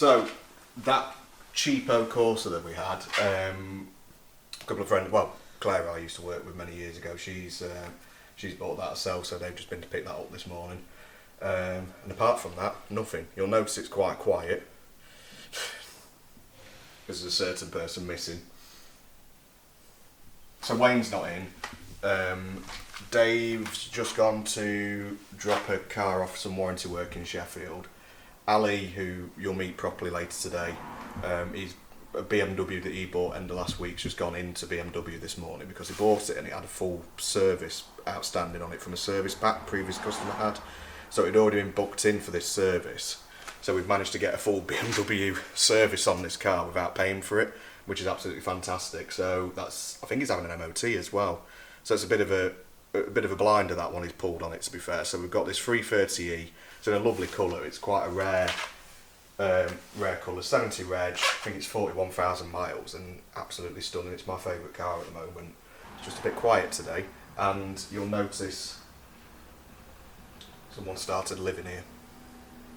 So that cheapo Corsa that we had, a couple of friends, well, Claire I used to work with many years ago, she's bought that herself, so they've just been to pick that up this morning. And apart from that, nothing. You'll notice it's quite quiet. There's a certain person missing. So Wayne's not in. Dave's just gone to drop a car off some warranty work in Sheffield. Ali, who you'll meet properly later today, he's a BMW that he bought end of last week's just gone into BMW this morning because he bought it and it had a full service outstanding on it from a service pack previous customer had. So it had already been booked in for this service. So we've managed to get a full BMW service on this car without paying for it, which is absolutely fantastic. So that's, I think he's having an MOT as well. So it's a bit of a blinder, that one he's pulled on it, to be fair. So we've got this 330e. It's in a lovely colour. It's quite a rare colour. 70 reg. I think it's 41,000 miles and absolutely stunning. It's my favourite car at the moment. It's just a bit quiet today, and you'll notice someone started living here.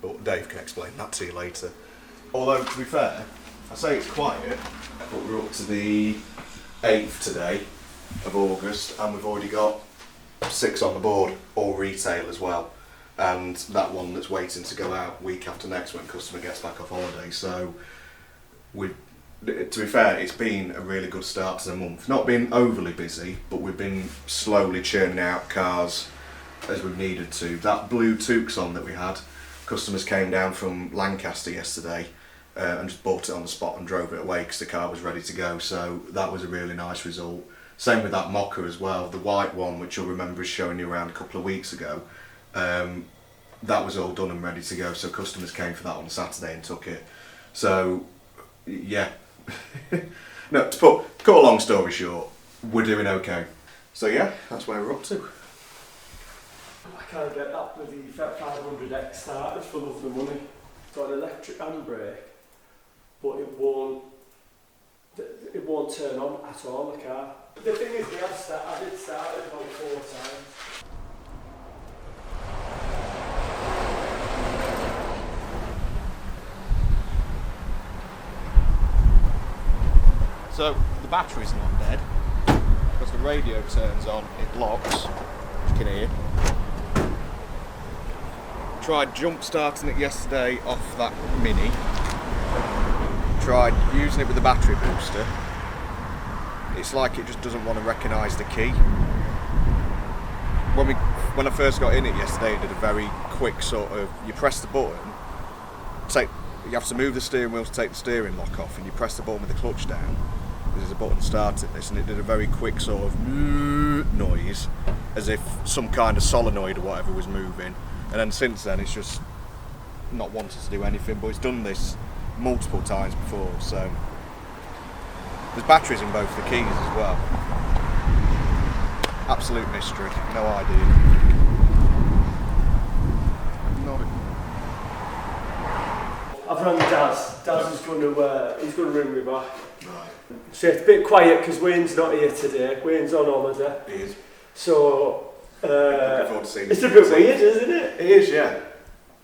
But Dave can explain that to you later. Although, to be fair, I say it's quiet, but we're up to the 8th today of August, and we've already got 6 on the board, all retail as well. And that one that's waiting to go out week after next when customer gets back off holiday. So, to be fair, it's been a really good start to the month. Not been overly busy, but we've been slowly churning out cars as we've needed to. That blue Tucson that we had, customers came down from Lancaster yesterday and just bought it on the spot and drove it away because the car was ready to go. So that was a really nice result. Same with that Mocha as well, the white one, which you'll remember is showing you around a couple of weeks ago. That was all done and ready to go, so customers came for that on Saturday and took it. So, yeah. No, to cut a long story short, we're doing okay. So yeah, that's where we're up to. I can't get that bloody 500X started for love the money. It's got an electric handbrake, but it won't turn on at all, the car. The thing is, I did start it about 4 times. So the battery's not dead because the radio turns on, it locks, you can hear. Tried jump starting it yesterday off that Mini. Tried using it with the battery booster. It's like it just doesn't want to recognise the key. When I first got in it yesterday, it did a very quick sort of, you press the button, you have to move the steering wheel to take the steering lock off, and you press the button with the clutch down. There's a button starting this, and it did a very quick sort of noise, as if some kind of solenoid or whatever was moving. And then since then, it's just not wanted to do anything. But it's done this multiple times before, so there's batteries in both the keys as well. Absolute mystery, no idea. I've rang Daz. Daz is going to he's going to ring me back. Right. So it's a bit quiet because Wayne's not here today. Wayne's on holiday. He is. So looking forward to seeing it's a bit weird, isn't it? It is, yeah.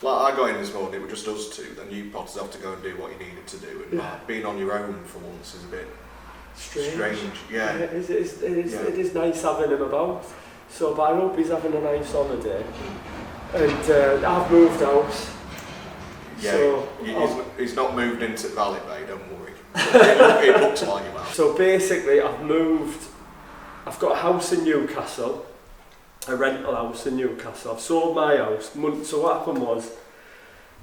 Like I got in this morning, it was just us two. Then you popped off to go and do what you needed to do, and being on your own for once is a bit strange. Yeah. It is nice having him about. So, but I hope he's having a nice holiday. And I've moved house. Yeah, so he's not moved into Valley Bay, don't worry. It looks like you have. So basically I've got a house in Newcastle, a rental house in Newcastle. I've sold my house. So what happened was,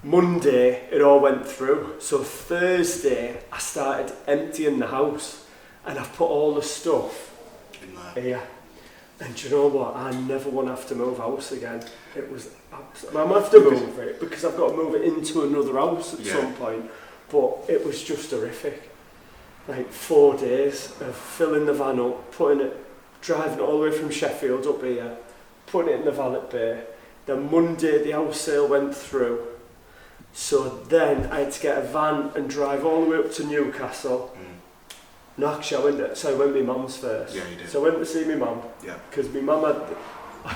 Monday it all went through. So Thursday I started emptying the house and I've put all the stuff in there. Yeah. And do you know what? I never want to have to move house again. It was, I'm have to move it because I've got to move it into another house at some point. But it was just horrific. Like 4 days of filling the van up, driving it all the way from Sheffield up here, putting it in the valet bay. Then Monday the house sale went through. So then I had to get a van and drive all the way up to Newcastle. No, actually I went to my mum's first. Yeah, you did. So I went to see my mum. Yeah. Because my mum had,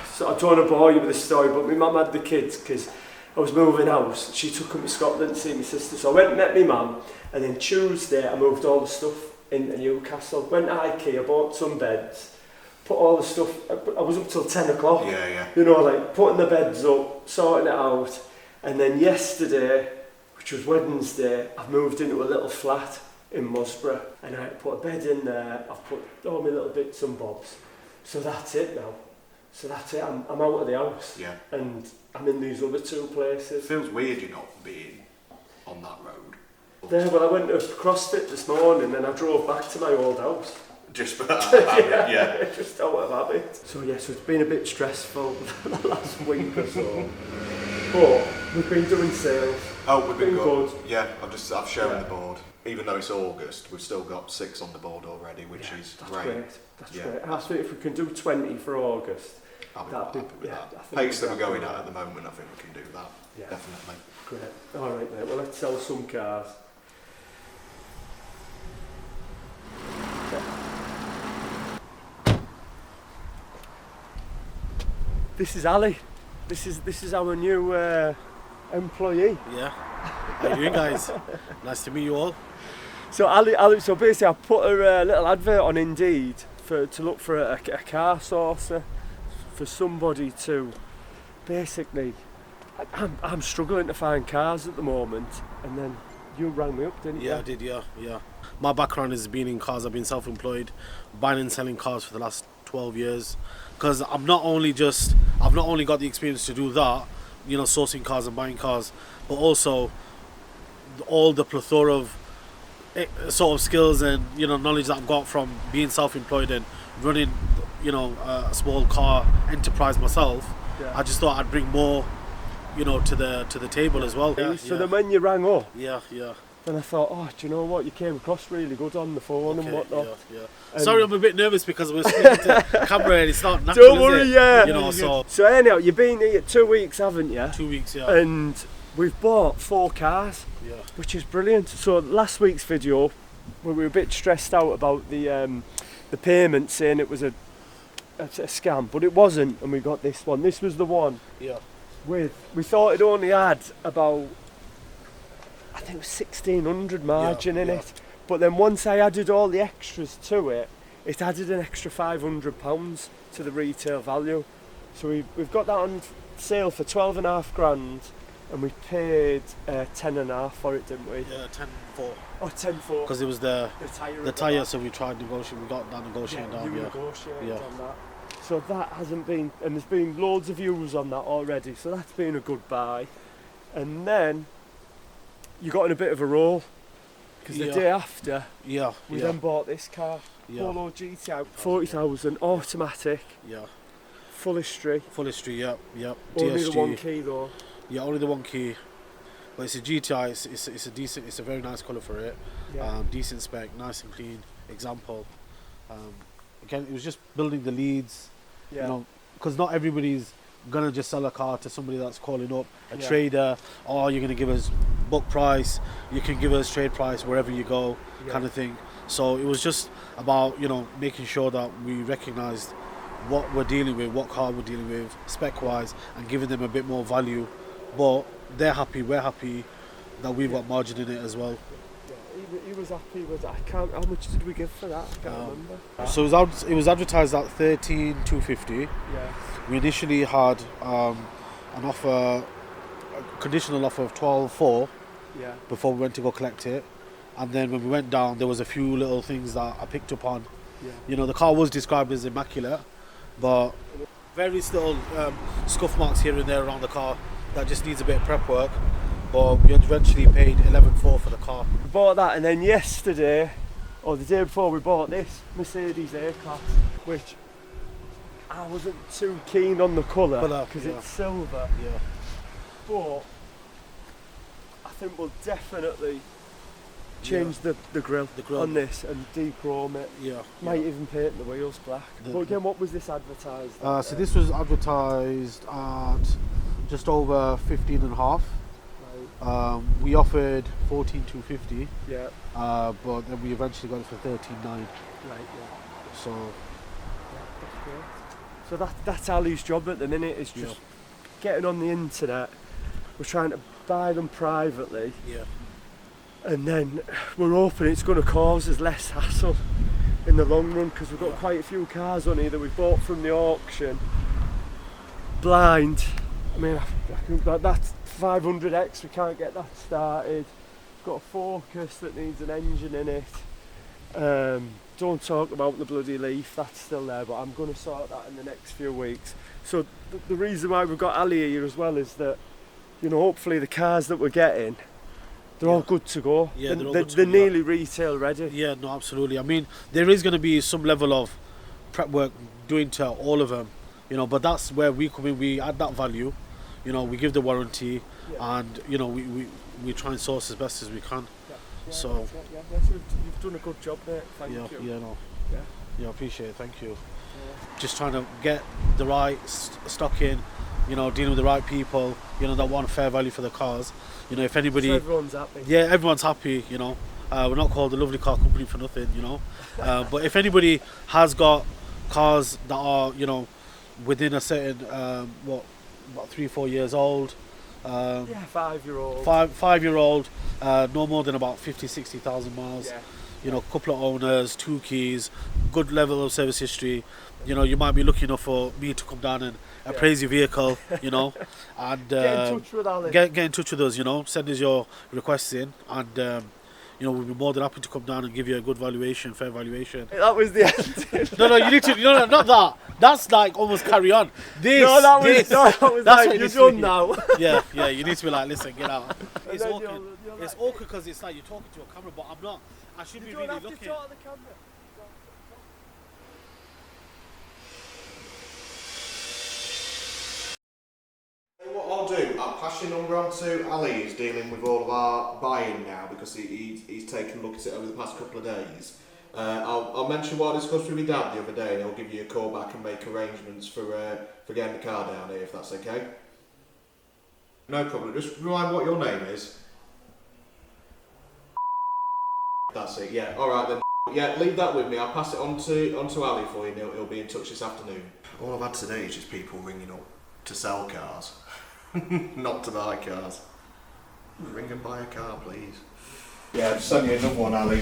so I don't want to bore you with the story, but my mum had the kids because I was moving house. She took him to Scotland to see my sister. So I went and met my mum, and then Tuesday I moved all the stuff into Newcastle. Went to IKEA, bought some beds, put all the stuff. I was up till 10 o'clock. Yeah. You know, like putting the beds up, sorting it out, and then yesterday, which was Wednesday, I've moved into a little flat in Musborough, and I put a bed in there. I've put all my little bits and bobs. So that's it now. So that's it. I'm out of the house. Yeah. And I'm in these other two places. It feels weird you're not being on that road. There, well, I went to CrossFit this morning and I drove back to my old house. Just for habit, yeah. Just out of habit. So yes, it's been a bit stressful the last week or so. But we've been doing sales. Oh, we've been good. good. Yeah, I've shown the board. Even though it's August, we've still got 6 on the board already, which is that's great. That's great. I think if we can do 20 for August, I'll be that'd happy with yeah, that. I think Pace that we're we'd going be at happy. the moment, I think we can do that. Yeah. Definitely. Great. All right, mate. Well, let's sell some cars. This is Ali. This is our new employee. Yeah. How you doing, guys? Nice to meet you all. So Ali. So basically, I put a little advert on Indeed to look for a car sourcer for somebody to basically. I'm struggling to find cars at the moment, and then you rang me up, didn't you? Yeah, I did. Yeah. My background has been in cars. I've been self-employed, buying and selling cars for the last 12 years. Because I've not only got the experience to do that, sourcing cars and buying cars, but also all the plethora of sort of skills and knowledge that I've got from being self-employed and running a small car enterprise myself. Yeah. I just thought I'd bring more to the table as well. So then when you rang up, yeah. then I thought, oh, do you know what? You came across really good on the phone and whatnot. Yeah. Sorry, I'm a bit nervous because we're speaking to the camera and it's not natural. Don't worry, So anyhow, you've been here 2 weeks, haven't you? 2 weeks, yeah. And we've bought 4 cars, which is brilliant. So last week's video, we were a bit stressed out about the payment, saying it was a scam, but it wasn't, and we got this one. This was the one. Yeah. We thought it only had about, I think it was 1,600 margin in it, but then once I added all the extras to it, it added an extra £500 to the retail value. So we've got that on sale for 12,500, and we paid 10.5 for it, didn't we? Yeah, 10.4. Oh, 10.4. Because it was the tyre, so we tried negotiating. We got that negotiating down. You negotiated on that. So that hasn't been, and there's been loads of views on that already. So that's been a good buy. And then you got in a bit of a roll because the day after, we then bought this car, Polo GTI, 40,000 automatic. Yeah. Full history. Yeah. Only DSG. the one key though. Yeah, only the one key. But it's a GTI. It's a decent. It's a very nice colour for it. Yeah. Decent spec, nice and clean. Example. Again, it was just building the leads. Yeah. Because not everybody's gonna just sell a car to somebody that's calling up a trader. Or you're gonna give us book price. You can give us trade price wherever you go, kind of thing. So it was just about making sure that we recognised what we're dealing with, what car we're dealing with, spec wise, and giving them a bit more value. But they're happy, we're happy that we've got margin in it as well. Yeah, he was happy with that. How much did we give for that? I can't remember. So it was advertised at 13,250. Yeah. We initially had an offer, a conditional offer of 12,400 before we went to go collect it. And then when we went down, there was a few little things that I picked up on. Yeah. The car was described as immaculate, but various little scuff marks here and there around the car that just needs a bit of prep work. But we eventually paid 11,400 for the car. We bought that, and then yesterday, or the day before, we bought this Mercedes A-Class, which I wasn't too keen on the colour because it's silver. Yeah. But I think we'll definitely change the grill on this and de-chrome it. Yeah. Might even paint the wheels black. But again, what was this advertised at? So this was advertised at just over 15.5. Right. We offered 14,250. Yeah. But then we eventually got it for 13,900. Right. Yeah. So. That's great. So that's Ali's job at the minute, is just getting on the internet, We're trying to buy them privately, Yeah. and then we're hoping it's going to cause us less hassle in the long run, because we've got quite a few cars on here that we bought from the auction blind. I mean, that's 500X, we can't get that started. We've got a Focus that needs an engine in it. Don't talk about the bloody Leaf, that's still there, but I'm going to sort that in the next few weeks. So the reason why we've got Ali here as well is that, you know, hopefully the cars that we're getting, they're all good to go. Yeah, they're nearly retail ready. Yeah, no, absolutely. I mean, there is going to be some level of prep work doing to all of them, you know, but that's where we come in. We add that value, you know, we give the warranty, and, you know, we try and source as best as we can. So you've done a good job there. Thank you. Yeah, appreciate it. Thank you. Just trying to get the right stock in, you know, dealing with the right people, you know, that want fair value for the cars. You know, if anybody, so everyone's happy. Yeah, everyone's happy. You know, we're not called the Lovely Car Company for nothing. You know, but if anybody has got cars that are, you know, within a certain about 3-4 years old. 5-year-old. 5-year-old, no more than about 50,000-60,000 miles. Yeah. You know, couple of owners, 2 keys, good level of service history. You know, you might be looking enough for me to come down and appraise your vehicle. You know, and get in touch with Ali. Get in touch with us. You know, send us your requests in, and you know, we'll be more than happy to come down and give you a good valuation, fair valuation. That was the end. No, you need to. No, not that. That's like almost carry on. That was like, you're done now. Yeah, you need to be like, listen, get out. It's awkward. It's awkward because it's like you're talking to a camera, but I'm not. I should be really looking. To talk to the camera. What I'll do, I'll pass your number on to Ali, who's dealing with all of our buying now, because he's taken a look at it over the past couple of days. I'll mention what I discussed with my dad the other day, and he'll give you a call back and make arrangements for getting the car down here, if that's okay. No problem. Just remind what your name is. That's it. Yeah. All right then. Yeah, leave that with me. I'll pass it on to Ali for you, and he'll be in touch this afternoon. All I've had today is just people ringing up to sell cars, not to buy cars. Ring and buy a car, please. Yeah, just send you another one, Ali.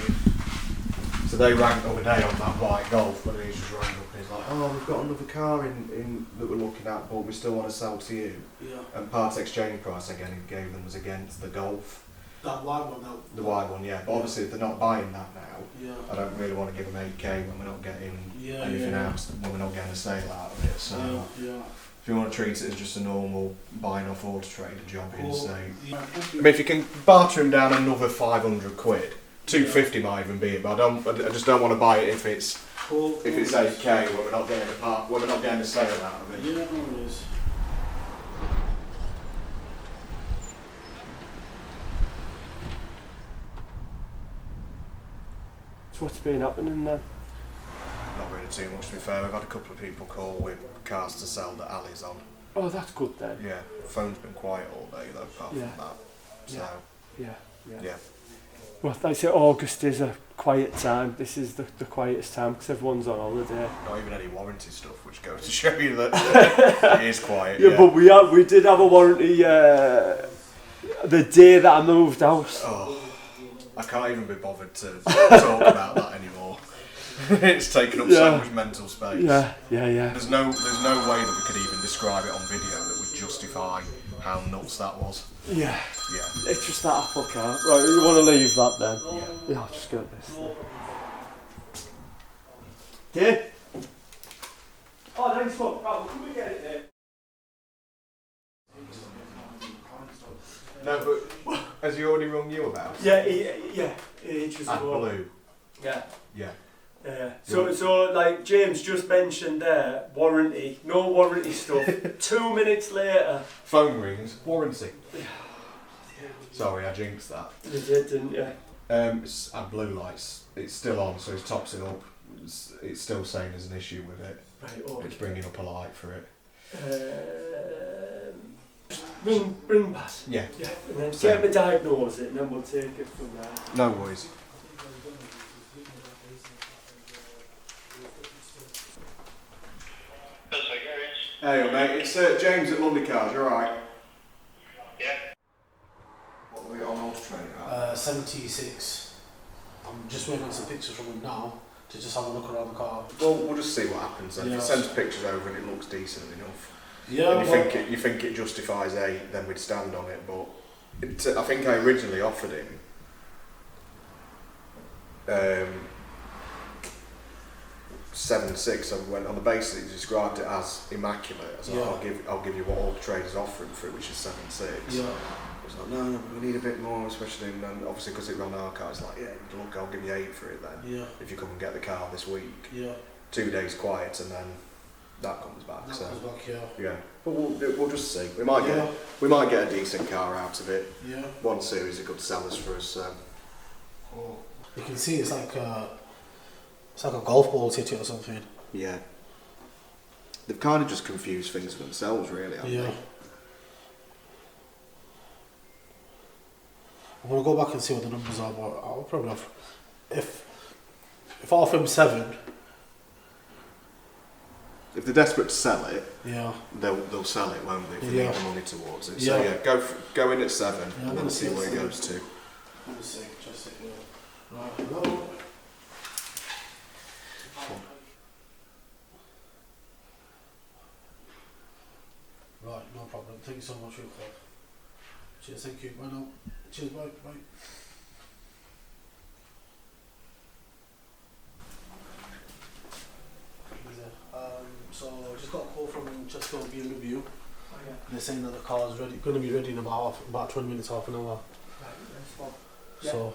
So they rang the other day on that white Golf, but he just rang up and he's like, oh, we've got another car in that we're looking at, but we still want to sell to you. Yeah. And part exchange price again he gave them was against the Golf. That white one, The white one, yeah. But obviously if they're not buying that now, Yeah. I don't really want to give them 8k when we're not getting anything else, when we're not getting a sale out of it. So if you want to treat it as just a normal buying off Auto Trader job in say, I mean, if you can barter him down another 500 quid, 250 might even be it, but I just don't want to buy it if it's 8k when we're not getting a sale out of it. Yeah, no worries. So what's been happening then? Not really too much to be fair. We've had a couple of people call with cars to sell that Ali's on. Oh, that's good then. Yeah, phone's been quiet all day though, apart from that. So yeah. Well, they say August is a quiet time. This is the quietest time because everyone's on holiday. Not even any warranty stuff, which goes to show you that it is quiet. Yeah, but we did have a warranty the day that I moved house. Oh, I can't even be bothered to talk about that anymore. It's taken up so much mental space. Yeah. There's no way that we could even describe it on video that would justify how nuts that was. Yeah. Yeah. It's just that Apple car. Right, you want to leave that then? Yeah, I'll just get this thing. Dear? Oh, thanks for right, can we get it there? No, but has he already rung you about it? Yeah, he just And Blue. Yeah. Yeah. So like James just mentioned there, warranty, no warranty stuff. 2 minutes later, Phone rings, warranty. Sorry, I jinxed that. you did, didn't you? It's and blue lights. It's still on, so it tops it up. It's still saying there's an issue with it. Right, okay. It's bringing up a light for it. Ring pass. Yeah. And then get me diagnose it, and then we'll take it from there. No worries. Hey, mate. It's James at Lovely Cars. You alright? Yeah. 76. I'm just waiting on some pictures from him now to just have a look around the car. Well, we'll just see what happens. And if Yes. he sends pictures over and it looks decent enough, Yeah, and you think it justifies 8, then we'd stand on it. But I think I originally offered him 7.6. I went on the basis he described it as immaculate. I was like, I'll give you what all the traders offering for it, which is 7.6. Yeah. It's like, no, we need a bit more, especially and obviously because it ran our car. It's like, yeah, look, I'll give you 8 for it then. Yeah. If you come and get the car this week. Yeah. 2 days quiet and then that comes back. That so comes back, yeah. yeah, but we'll just see. We might get a decent car out of it. Yeah. One series of good sellers for us. Oh. You can see it's like a golf ball hit it or something. Yeah, they've kind of just confused things for themselves, really. Haven't Yeah. they? I'm gonna go back and see what the numbers are, but I'll probably offer if I offer him 7. If they're desperate to sell it, Yeah. they'll sell it, won't they? If they Yeah. need the money towards it. Yeah. So yeah, go in at 7 Yeah, and I'm then gonna see see where it it. goes to. Let me see, just sit here. Right, hello. Right, no problem. Thank you so much for your call. Cheers, thank you. Bye now. Cheers, bye, bye. So I just got a call from Chester BMW. They're saying that the car is ready, going to be ready in about 20 minutes, half an hour. So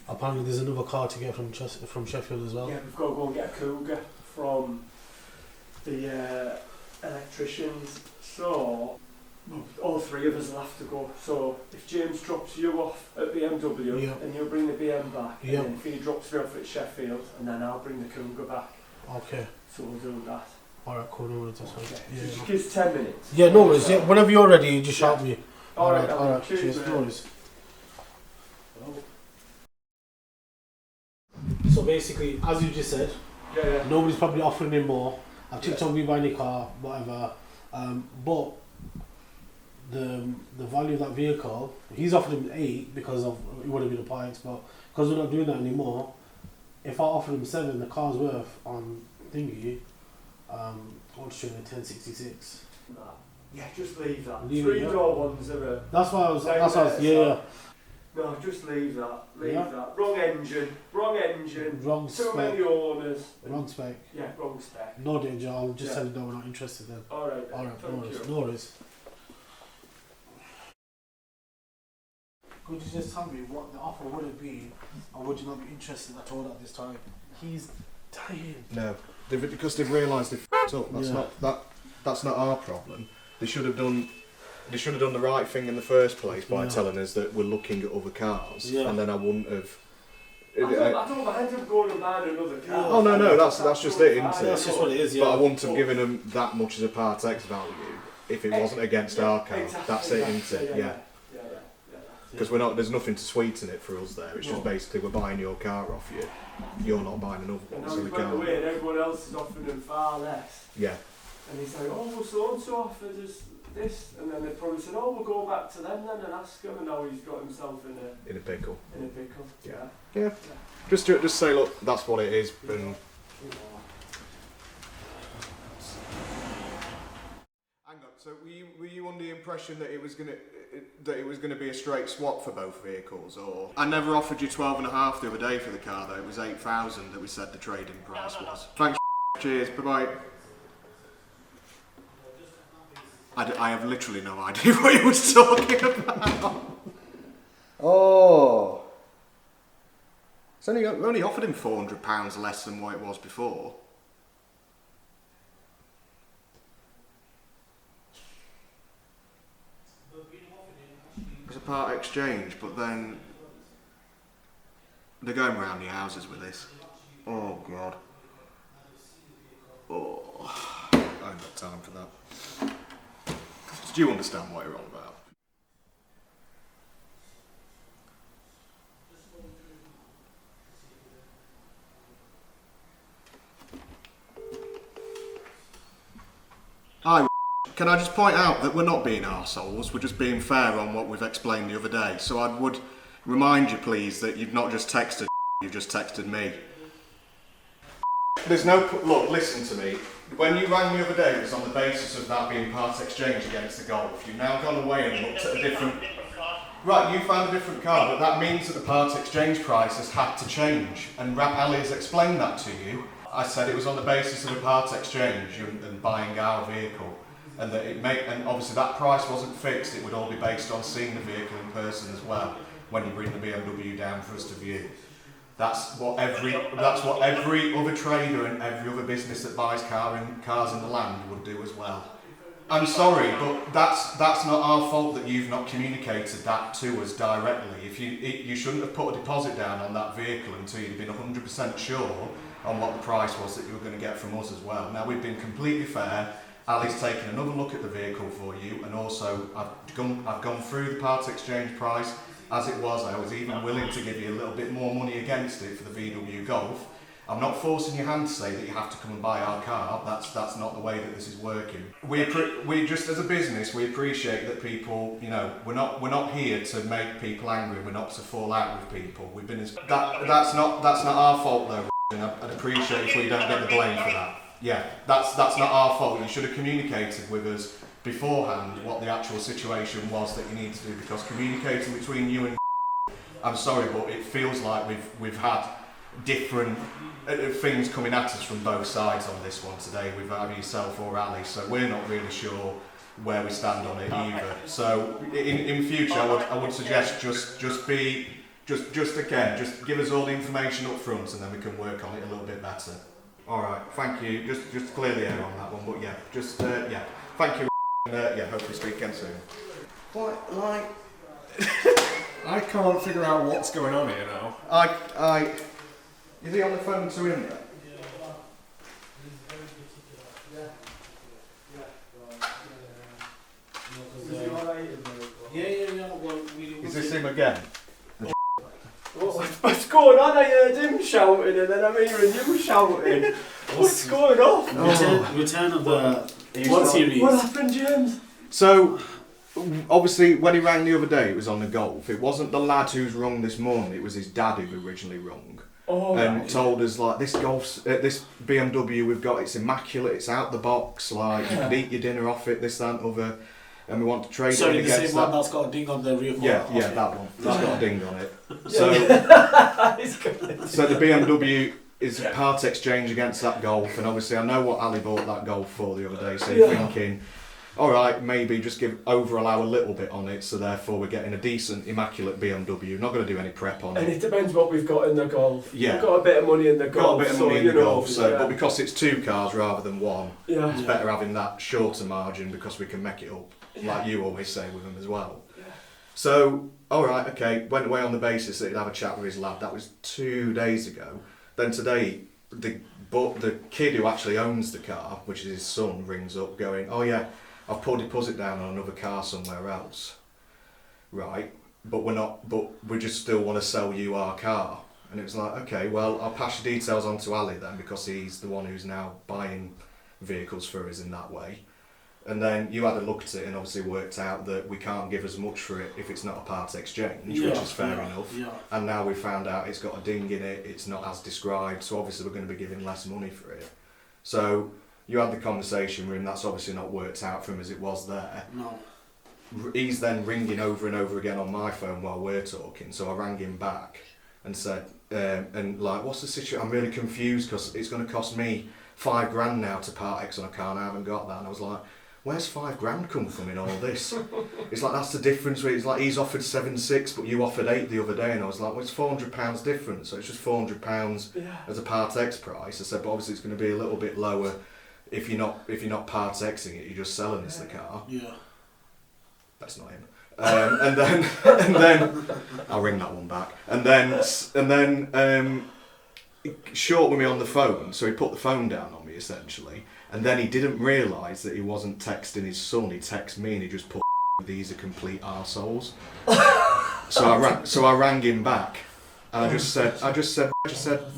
apparently there's another car to get from Sheffield as well. Yeah, we've got to go and get a Cougar from the electricians. So all 3 of us will have to go. So if James drops you off at BMW, Yeah. then you'll bring the BM back. Yeah. And then if he drops me off at Sheffield, and then I'll bring the Cougar back. Okay. So we'll do that. Alright, cool. No worries. That's fine. Okay. Yeah, So no. just give us 10 minutes. Yeah, no worries. Yeah, whenever you're ready, you just shout me. Alright, alright. cheers, Cheers. mate. No worries. So basically, as you just said, Yeah. nobody's probably offering him more. I've ticked on we buy any car, whatever. But the value of that vehicle, he's offered him 8 because of it would have been a points, but because we're not doing that anymore, if I offered him 7, the car's worth on thingy, I'll just show you 1066. Nah. Yeah, just leave that. Leave it, 3-door ones are a... That's why I was. Same That's why I was. there, Yeah. No, just leave that. Leave Yeah. that. Wrong engine. Wrong Too spec. many owners. Wrong spec. Yeah, wrong spec. No danger. I'll just Yeah. tell you no, we're not interested then. Alright. Alright, no Thank worries. you. No worries. Could you just tell me what the offer would have been, or would you not be interested at all at this time? He's dying. No, because they've realised they've f***ed up. Yeah. That's not our problem. They should have done the right thing in the first place by Yeah. telling us that we're looking at other cars, Yeah. and then I wouldn't have. I don't mind him going and buying another car. Oh no, that's just it, isn't it? That's just what it is, yeah. But I wouldn't have given them that much as a Part X value if it wasn't against our car. Exactly. That's it, isn't it? Yeah. Because Yeah. there's nothing to sweeten it for us there. It's just No. basically we're buying your car off you. You're not buying another And one, now so he's we went can't. away and everyone else is offering him far less. Yeah. And he's like, oh, well, so-and-so offered us this. And then they probably said, oh, we'll go back to them then and ask him. And now he's got himself in a pickle. pickle. Yeah. Yeah. Just say, look, that's what it is. And hang on. So were you under the impression that it was gonna be a straight swap for both vehicles, or I never offered you 12.5 the other day for the car though. It was 8,000 that we said the trade-in price was. Thanks. Cheers. Bye bye. I have literally no idea what he was talking about. Oh. We only offered him £400 less than what it was before. It was a part exchange, but then they're going round the houses with this. Oh God. Oh, I ain't got time for that. Do you understand what you're on about? Hi. can I just point out that we're not being arseholes, we're just being fair on what we've explained the other day. So I would remind you, please, that you've not just texted, you've just texted me. There's no... Look, listen to me. When you rang the other day, it was on the basis of that being part exchange against the Golf. You've now gone away and looked at a different... Right, you found a different car, but that means that the part exchange price has had to change. And Ali has explained that to you. I said it was on the basis of a part exchange and buying our vehicle. And that and obviously that price wasn't fixed, it would all be based on seeing the vehicle in person as well, when you bring the BMW down for us to view. That's what every other trader and every other business that buys cars in the land would do as well. I'm sorry, but that's not our fault that you've not communicated that to us directly. You shouldn't have put a deposit down on that vehicle until you'd been 100% sure on what the price was that you were going to get from us as well. Now we've been completely fair. Ali's taken another look at the vehicle for you, and also I've gone through the part exchange price as it was. I was even willing to give you a little bit more money against it for the VW Golf. I'm not forcing your hand to say that you have to come and buy our car. That's not the way that this is working. We just as a business, we appreciate that people, you know, we're not here to make people angry. We're not to fall out with people. We've been that's not our fault though. And I'd appreciate if we don't get the blame for that. Yeah, that's not our fault. You should have communicated with us beforehand what the actual situation was that you need to do, because communicating between you and I'm sorry, but it feels like we've had different things coming at us from both sides on this one today, with either yourself or Ali, so we're not really sure where we stand on it either. So in future I would suggest just give us all the information up front and then we can work on it a little bit better. Alright, thank you. Just clear the air on that one, but yeah, thank you, and hopefully speak again soon. What, like... I can't figure out what's going on here now. Is he on the phone to him then? Is this him again? What's going on? I heard him shouting and then I'm hearing you shouting. What's going on? Return of the one series. What happened, James? So, obviously, when he rang the other day, it was on the Golf. It wasn't the lad who's rung this morning, it was his dad who originally rung. Oh, and right. Told us, like, this BMW we've got, it's immaculate, it's out the box, like, you can eat your dinner off it, this, that, and other. And we want to trade it the against same one that's got a ding on the rear quarter. Yeah, that one. That's got a ding on it. So the BMW is a part exchange against that Golf, and obviously I know what Ali bought that Golf for the other day, so you're thinking, alright, maybe just allow a little bit on it, so therefore we're getting a decent, immaculate BMW. Not going to do any prep on it. And it depends what we've got in the Golf. Yeah. We've got a bit of money in the Golf. Got a bit of money in the Golf, but because it's two cars rather than one, it's better having that shorter margin because we can make it up, like you always say with them as well. Yeah. So, alright, okay, went away on the basis that he'd have a chat with his lad. That was 2 days ago. Then today, the kid who actually owns the car, which is his son, rings up going, oh yeah, I've put a deposit down on another car somewhere else. Right, but we just still want to sell you our car. And it was like, okay, well, I'll pass your details on to Ali then, because he's the one who's now buying vehicles for us in that way. And then you had a look at it and obviously worked out that we can't give as much for it if it's not a part exchange, which is fair enough. Yeah. And now we've found out it's got a ding in it, it's not as described, so obviously we're going to be giving less money for it. So you had the conversation with him, that's obviously not worked out for him as it was there. No. He's then ringing over and over again on my phone while we're talking, so I rang him back and said, what's the situation? I'm really confused because it's going to cost me $5,000 now to part X on a car and I haven't got that. And I was like, where's $5,000 come from in all this? It's like, that's the difference. It's like he's offered 7,600 but you offered 8 the other day, and I was like, well, it's £400 difference, so it's just £400 as a part X price. I said, but obviously it's going to be a little bit lower if you're not part Xing it, you're just selling us the car. Yeah. That's not him. And then I'll ring that one back. And then short with me on the phone, so he put the phone down on me essentially. And then he didn't realise that he wasn't texting his son. He texted me and he just put, these are complete arseholes. So I rang him back and I just said,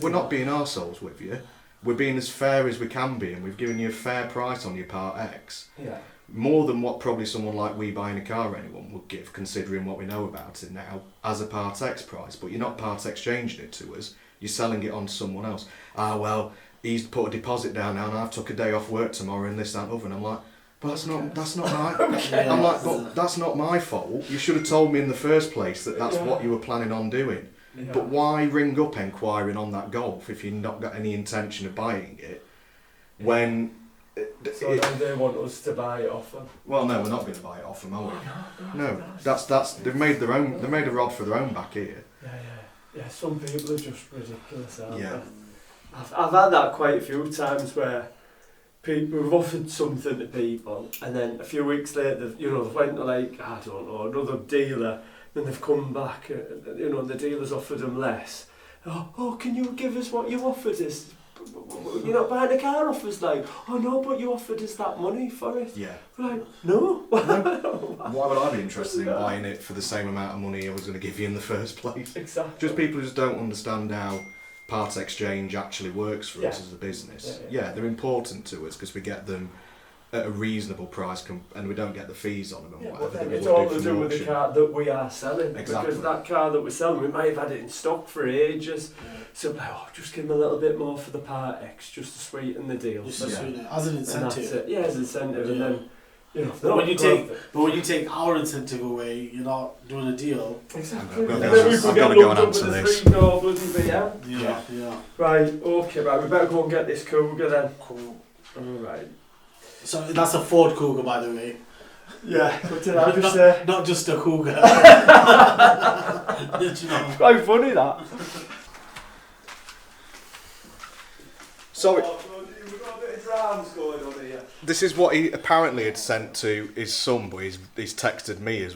we're not being arseholes with you. We're being as fair as we can be, and we've given you a fair price on your part X. Yeah. more than what probably someone like We Buying a Car or anyone would give, considering what we know about it now, as a Part X price. But you're not part exchanging it to us, you're selling it on to someone else. Ah, well, he's put a deposit down now and I've took a day off work tomorrow and this, that and other. And I'm like, but that's not my... I'm like, but that's not my fault. You should have told me in the first place that that's what you were planning on doing. Yeah. But why ring up enquiring on that Golf if you've not got any intention of buying it when... So they want us to buy it off them? Well, no, we're not going to buy it off them, are we? No, that's they've made a rod for their own back here. Yeah. Some people are just ridiculous, aren't they? Yeah. I've had that quite a few times where we've offered something to people, and then a few weeks later, they went to like, I don't know, another dealer, then they've come back, the dealer's offered them less. Oh, can you give us what you offered us? You're not buying a car off us, like, oh no, but you offered us that money for it. Yeah. We're like, no. Why would I be interested in buying it for the same amount of money I was going to give you in the first place? Exactly. Just people who just don't understand how part exchange actually works for us as a business. Yeah, they're important to us because we get them at a reasonable price and we don't get the fees on them and whatever. But it's all to do with the car that we are selling. Exactly. Because that car that we're selling, we might have had it in stock for ages. So like, just give them a little bit more for the Part X just to sweeten the deal. Just to sweeten it, as an incentive. As an incentive, and then But when you take our incentive away, you're not doing a deal. Exactly. I've got to go and answer this. Yeah. Right, okay, we better go and get this Cougar then. Cool. Alright. So that's a Ford Cougar, by the way. Yeah, what did I just say? Not just a Cougar. Did you know? It's quite funny that. Sorry. We've got a bit of drams going on here. This is what he apparently had sent to his son, but he's texted me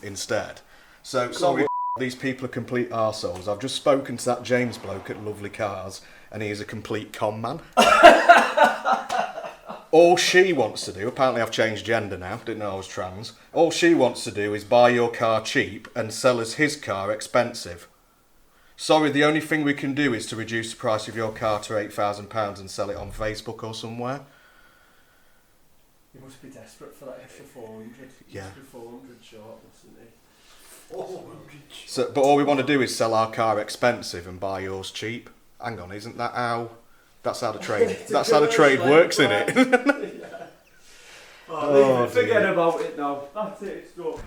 instead. So, sorry, these people are complete arseholes. I've just spoken to that James bloke at Lovely Cars, and he is a complete Conman. All she wants to do, apparently I've changed gender now, didn't know I was trans. All she wants to do is buy your car cheap and sell us his car expensive. Sorry, the only thing we can do is to reduce the price of your car to £8,000 and sell it on Facebook or somewhere. He must be desperate for that extra 400. Yeah. He must be 400 short, mustn't he? 400. So, but all we want to do is sell our car expensive and buy yours cheap. Hang on, isn't that how... That's how the trade. That's how the trade works, isn't it? Forget about it now. That's it. It's done.